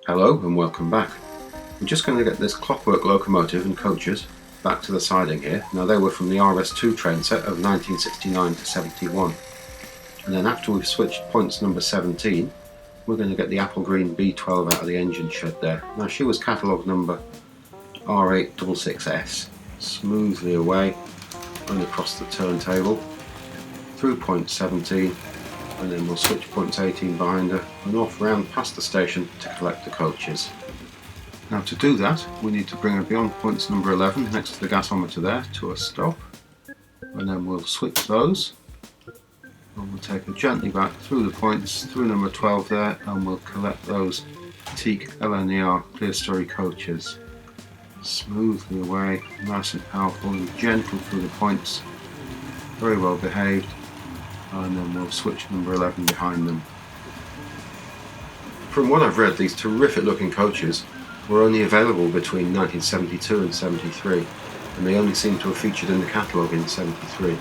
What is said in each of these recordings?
Hello and welcome back. We're just going to get this Clockwork locomotive and coaches back to the siding here. Now they were from the RS2 train set of 1969 to 71. And then after we've switched points number 17, we're going to get the apple green B12 out of the engine shed there. Now she was catalogue number R.866s. Smoothly away and across the turntable through point 17, and then we'll switch points 18 behind her and off round past the station to collect the coaches. Now to do that we need to bring her beyond points number 11 next to the gasometer there to a stop, and then we'll switch those and we'll take her gently back through the points through number 12 there, and we'll collect those Teak L.N.E.R Clerestory coaches. Smoothly away, nice and powerful and gentle through the points, very well behaved, and then we'll switch number 11 behind them. From what I've read, these terrific looking coaches were only available between 1972 and 73, and they only seem to have featured in the catalogue in 73.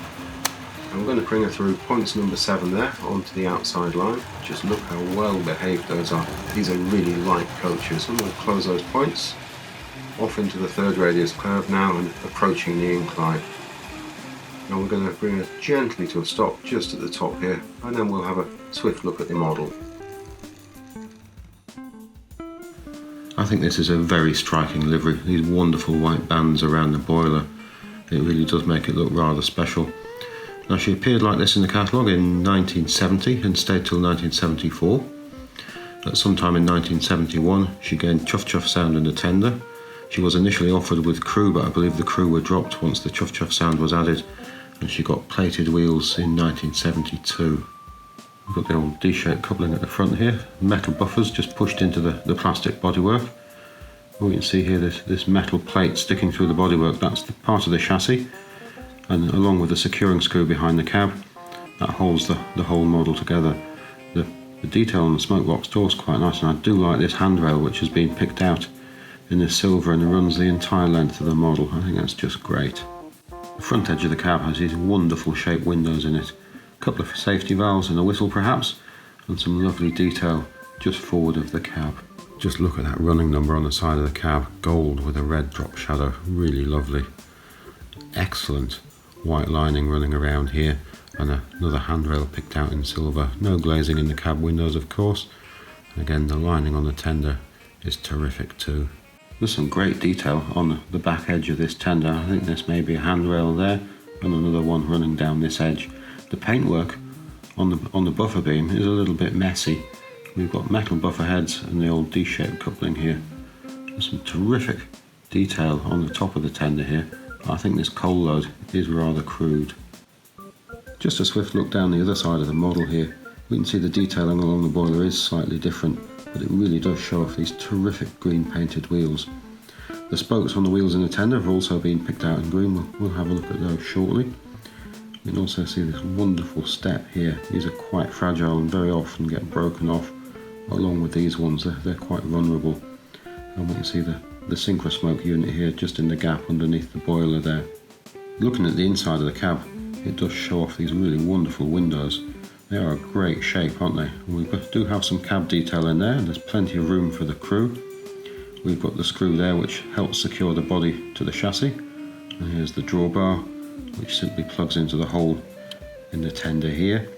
And we're going to bring her through points number 7 there onto the outside line. Just look how well behaved those are. These are really light coaches, and we'll close those points off into the third radius curve now and approaching the incline. Now we're going to bring her gently to a stop just at the top here, and then we'll have a swift look at the model. I think this is a very striking livery. These wonderful white bands around the boiler, it really does make it look rather special. Now she appeared like this in the catalogue in 1970 and stayed till 1974. At some time in 1971 she gained chuff chuff sound in the tender. She was initially offered with crew, but I believe the crew were dropped once the chuff chuff sound was added, and she got plated wheels in 1972. We've got the old D-shaped coupling at the front here, metal buffers just pushed into the plastic bodywork. We can see here this metal plate sticking through the bodywork, that's the part of the chassis, and along with the securing screw behind the cab, that holds the whole model together. The detail on the smoke box door is quite nice, and I do like this handrail which has been picked out in the silver and it runs the entire length of the model. I think that's just great. The front edge of the cab has these wonderful shaped windows in it, a couple of safety valves and a whistle perhaps, and some lovely detail just forward of the cab. Just look at that running number on the side of the cab, gold with a red drop shadow, really lovely. Excellent white lining running around here, and another handrail picked out in silver. No glazing in the cab windows of course, and again the lining on the tender is terrific too. There's some great detail on the back edge of this tender. I think this may be a handrail there and another one running down this edge. The paintwork on the buffer beam is a little bit messy. We've got metal buffer heads and the old D-shaped coupling here. There's some terrific detail on the top of the tender here. I think this coal load is rather crude. Just a swift look down the other side of the model here. We can see the detailing along the boiler is slightly different, but it really does show off these terrific green painted wheels. The spokes on the wheels in the tender have also been picked out in green. We'll have a look at those shortly. You can also see this wonderful step here. These are quite fragile and very often get broken off, along with these ones. They're quite vulnerable. And we can see the synchro smoke unit here just in the gap underneath the boiler there. Looking at the inside of the cab, it does show off these really wonderful windows. They are a great shape, aren't they? We do have some cab detail in there, and there's plenty of room for the crew. We've got the screw there which helps secure the body to the chassis, and here's the drawbar which simply plugs into the hole in the tender here.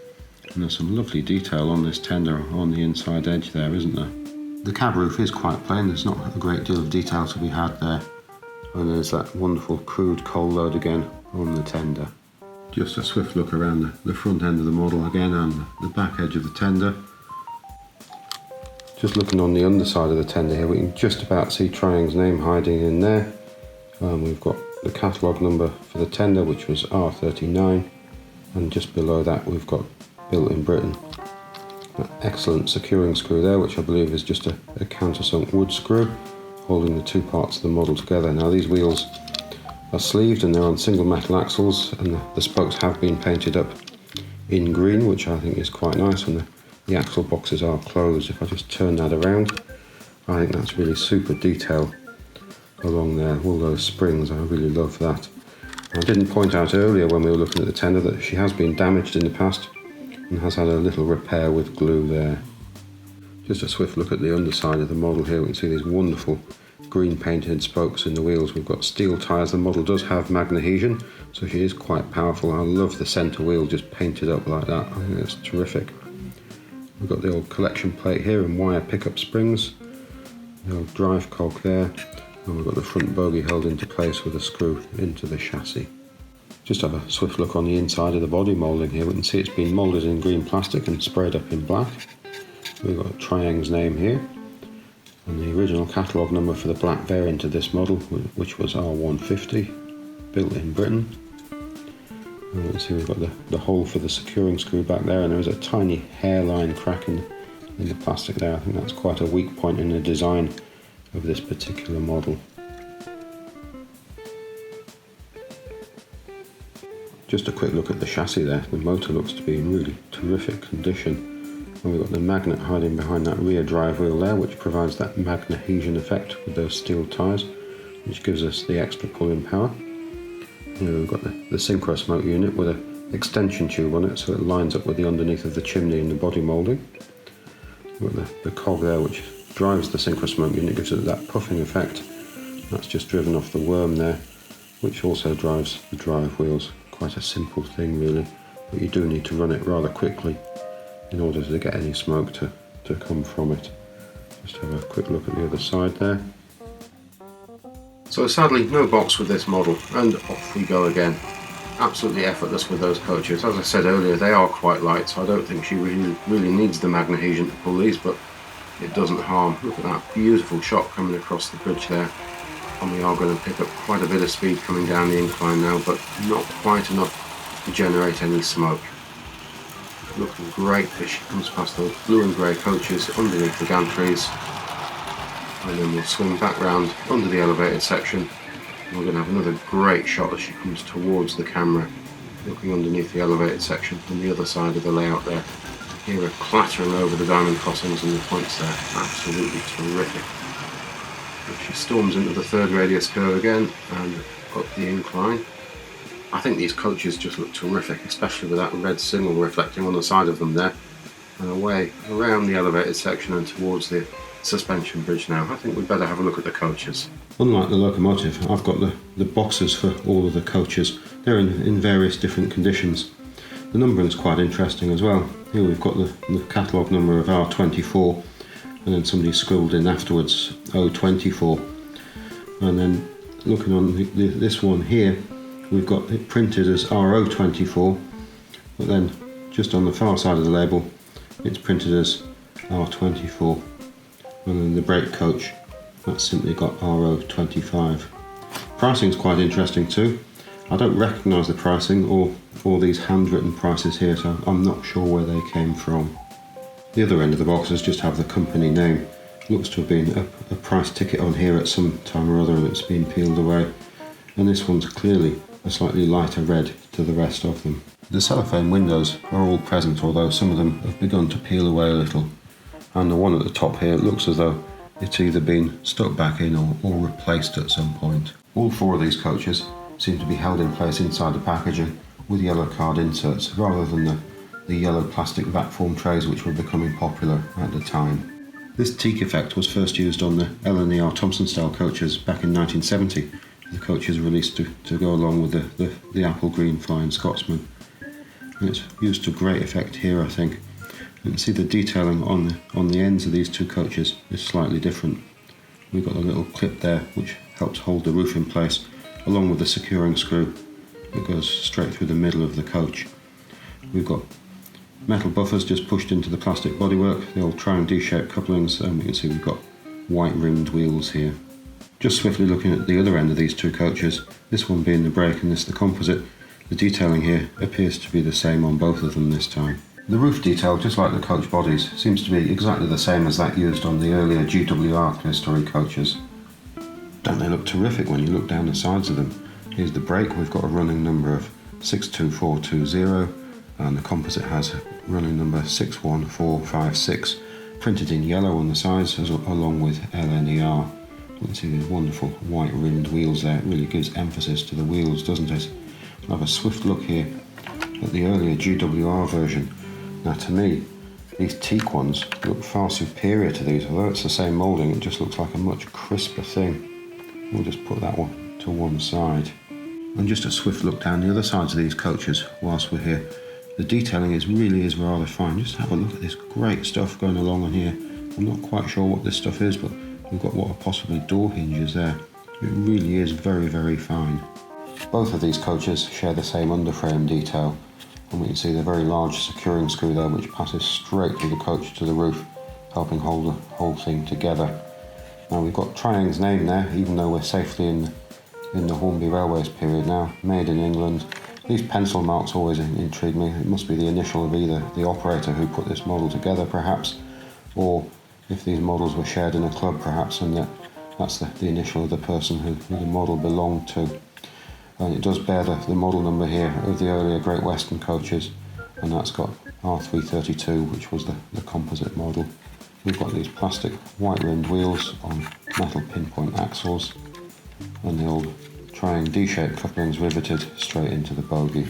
And there's some lovely detail on this tender on the inside edge there, isn't there? The cab roof is quite plain, there's not a great deal of detail to be had there. And there's that wonderful crude coal load again on the tender. Just a swift look around the front end of the model again and the back edge of the tender. Just looking on the underside of the tender here, we can just about see Triang's name hiding in there. We've got the catalogue number for the tender, which was R39, and just below that we've got built in Britain. That excellent securing screw there, which I believe is just a countersunk wood screw holding the two parts of the model together. Now these wheels are sleeved and they're on single metal axles, and the spokes have been painted up in green, which I think is quite nice, and the axle boxes are closed. If I just turn that around, I think that's really super detail along there. All those springs, I really love that. I didn't point out earlier when we were looking at the tender that she has been damaged in the past and has had a little repair with glue there. Just a swift look at the underside of the model here. We can see these wonderful green painted spokes in the wheels. We've got steel tyres. The model does have magnesium, so she is quite powerful. I love the centre wheel just painted up like that. I think that's terrific. We've got the old collection plate here and wire pickup springs. The old drive cog there. And we've got the front bogie held into place with a screw into the chassis. Just have a swift look on the inside of the body moulding here. We can see it's been moulded in green plastic and sprayed up in black. We've got Triang's name here and the original catalogue number for the black variant of this model, which was R.150, built in Britain. And you can see we've got the hole for the securing screw back there, and there's a tiny hairline crack in the plastic there. I think that's quite a weak point in the design of this particular model. Just a quick look at the chassis there. The motor looks to be in really terrific condition. And we've got the magnet hiding behind that rear drive wheel there, which provides that magnesium effect with those steel tyres, which gives us the extra pulling power. Here we've got the synchro smoke unit with an extension tube on it, so it lines up with the underneath of the chimney in the body moulding. We've got the cog there, which drives the synchro smoke unit, gives it that puffing effect. That's just driven off the worm there, which also drives the drive wheels. Quite a simple thing really, but you do need to run it rather quickly in order to get any smoke to come from it. Just have a quick look at the other side there. So sadly no box with this model, and off we go again. Absolutely effortless with those coaches. As I said earlier, they are quite light, so I don't think she really needs the magnesium to pull these, but it doesn't harm. Look at that beautiful shot coming across the bridge there. And we are going to pick up quite a bit of speed coming down the incline now, but not quite enough to generate any smoke. Looking great as she comes past those blue and grey coaches underneath the gantries, and then we'll swing back round under the elevated section. We're going to have another great shot as she comes towards the camera, looking underneath the elevated section from the other side of the layout there. Hear her clattering over the diamond crossings and the points there. Absolutely terrific. She storms into the third radius curve again and up the incline. I think these coaches just look terrific, especially with that red signal reflecting on the side of them there. And away around the elevated section and towards the suspension bridge now. I think we'd better have a look at the coaches. Unlike the locomotive, I've got the boxes for all of the coaches. They're in various different conditions. The numbering is quite interesting as well. Here we've got the catalogue number of R24, and then somebody scribbled in afterwards O24. And then looking on this one here, we've got it printed as R024, but then just on the far side of the label it's printed as R24, and then the brake coach, that's simply got R025. Pricing's quite interesting too. I don't recognise the pricing or these handwritten prices here, so I'm not sure where they came from. The other end of the boxes just have the company name. Looks to have been a price ticket on here at some time or other, and it's been peeled away. And this one's clearly a slightly lighter red to the rest of them. The cellophane windows are all present, although some of them have begun to peel away a little. And the one at the top here looks as though it's either been stuck back in or replaced at some point. All four of these coaches seem to be held in place inside the packaging with yellow card inserts rather than the yellow plastic vat form trays which were becoming popular at the time. This teak effect was first used on the L.N.E.R Thompson style coaches back in 1970. The coaches released to go along with the apple green Flying Scotsman. And it's used to great effect here, I think. You can see the detailing on the ends of these two coaches is slightly different. We've got a little clip there which helps hold the roof in place, along with the securing screw that goes straight through the middle of the coach. We've got metal buffers just pushed into the plastic bodywork, the old tri and D-shaped couplings, and we can see we've got white rimmed wheels here. Just swiftly looking at the other end of these two coaches, this one being the brake and this the composite, the detailing here appears to be the same on both of them this time. The roof detail, just like the coach bodies, seems to be exactly the same as that used on the earlier GWR Clerestory coaches. Don't they look terrific when you look down the sides of them? Here's the brake, we've got a running number of 62420, and the composite has running number 61456, printed in yellow on the sides along with L.N.E.R. You can see these wonderful white rimmed wheels there. It really gives emphasis to the wheels, doesn't it? I'll have a swift look here at the earlier GWR version. Now to me, These Teak ones look far superior to these, although it's the same moulding, it just looks like a much crisper thing. We'll just put that one to one side. And just a swift look down the other sides of these coaches whilst we're here. The detailing really is rather fine. Just have a look at this great stuff going along on here. I'm not quite sure what this stuff is, but we've got what are possibly door hinges there. It really is very, very fine. Both of these coaches share the same underframe detail, and we can see the very large securing screw there which passes straight through the coach to the roof, helping hold the whole thing together. Now we've got Triang's name there, even though we're safely in the Hornby Railways period now, made in England. These pencil marks always intrigue me. It must be the initial of either the operator who put this model together perhaps, or if these models were shared in a club perhaps, and that's the initial of the person who the model belonged to. And it does bear the model number here of the earlier Great Western coaches, and that's got R.866s, which was the composite model. We've got these plastic white rimmed wheels on metal pinpoint axles, and the old Triang D-shaped couplings riveted straight into the bogie.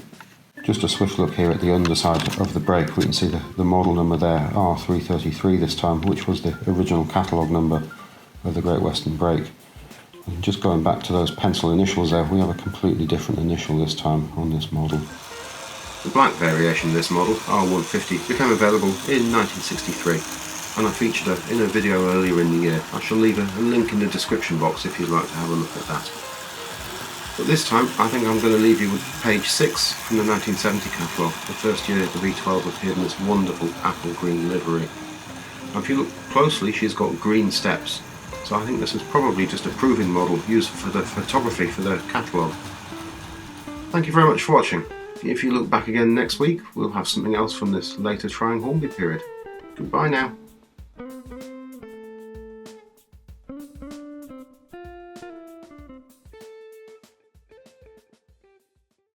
Just a swift look here at the underside of the brake. We can see the model number there, R.333 this time, which was the original catalogue number of the Great Western brake. And just going back to those pencil initials there, we have a completely different initial this time on this model. The black variation of this model, R.150, became available in 1963, and I featured it in a video earlier in the year. I shall leave a link in the description box if you'd like to have a look at that. But this time, I think I'm going to leave you with page 6 from the 1970 catalogue, the first year the B12 appeared in this wonderful apple green livery. Now if you look closely, she's got green steps, so I think this is probably just a proving model used for the photography for the catalogue. Thank you very much for watching. If you look back again next week, we'll have something else from this later Triang Hornby period. Goodbye now.